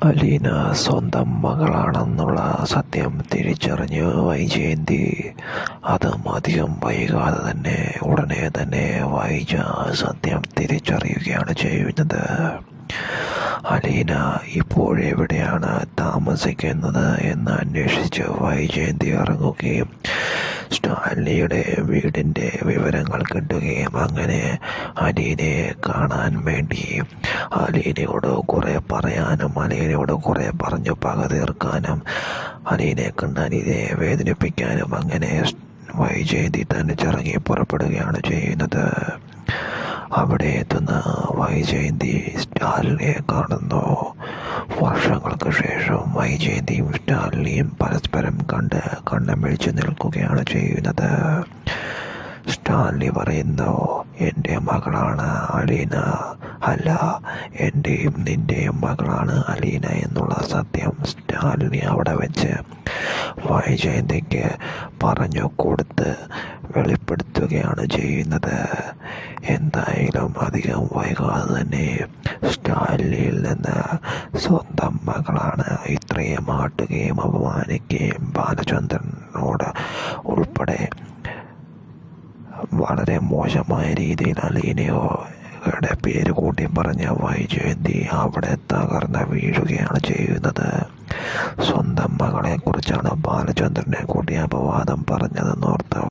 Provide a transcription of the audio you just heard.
അലീന സ്വന്തം മകളാണെന്നുള്ള സത്യം തിരിച്ചറിഞ്ഞ് വൈജയന്തി അതും അധികം വൈകാതെ തന്നെ ഉടനെ തന്നെ വൈജ സത്യം തിരിച്ചറിയുകയാണ് ചെയ്യുന്നത്. അലീന ഇപ്പോഴെവിടെയാണ് താമസിക്കുന്നത് എന്ന് അന്വേഷിച്ച് വൈജയന്തി ഇറങ്ങുകയും സ്റ്റാൻലിയുടെ വീടിൻ്റെ വിവരങ്ങൾ കിട്ടുകയും അങ്ങനെ അലീനയെ കാണാൻ വേണ്ടി അലീനയോട് കുറേ പറയാനും അലീനയോട് കുറേ പറഞ്ഞു പക തീർക്കാനും അലീനയെ കണ്ട് അലീനയെ വേദനിപ്പിക്കാനും അങ്ങനെ വൈജയന്തി തനിച്ചിറങ്ങി പുറപ്പെടുകയാണ് ചെയ്യുന്നത്. അവിടെ എത്തുന്ന വൈജയന്തി സ്റ്റാലിനെ കാണുന്നു. വർഷങ്ങൾക്ക് ശേഷം വൈജയന്തിയും സ്റ്റാലിനെയും പരസ്പരം കണ്ണുമിഴിച്ച് നിൽക്കുകയാണ് ചെയ്യുന്നത്. സ്റ്റാലിനി പറയുന്നു, എൻ്റെ മകളാണ് അലീന, അല്ല എൻ്റെയും നിൻ്റെയും മകളാണ് അലീന എന്നുള്ള സത്യം സ്റ്റാലിനി അവിടെ വെച്ച് വൈജയന്തിക്ക് പറഞ്ഞു കൊടുത്ത് വെളിപ്പെടുത്തുകയാണ് ചെയ്യുന്നത്. എന്തായാലും അധികം വൈകാതെ തന്നെ സ്റ്റാലിനിയിൽ നിന്ന് സ്വന്തം മകളാണ് ഇത്രയും ആട്ടുകയും അപമാനിക്കുകയും ബാലചന്ദ്രനോട് ഉൾപ്പെടെ വളരെ മോശമായ രീതിയിൽ അലീനയുടെ പേര് കൂട്ടി പറഞ്ഞ വൈജയന്തി അവിടെ തകർന്ന് വീഴുകയാണ് ചെയ്യുന്നത്. സ്വന്തം മകളെ കുറിച്ചാണ് ബാലചന്ദ്രനെ കൂട്ടി അപവാദം പറഞ്ഞതെന്നോർത്ത്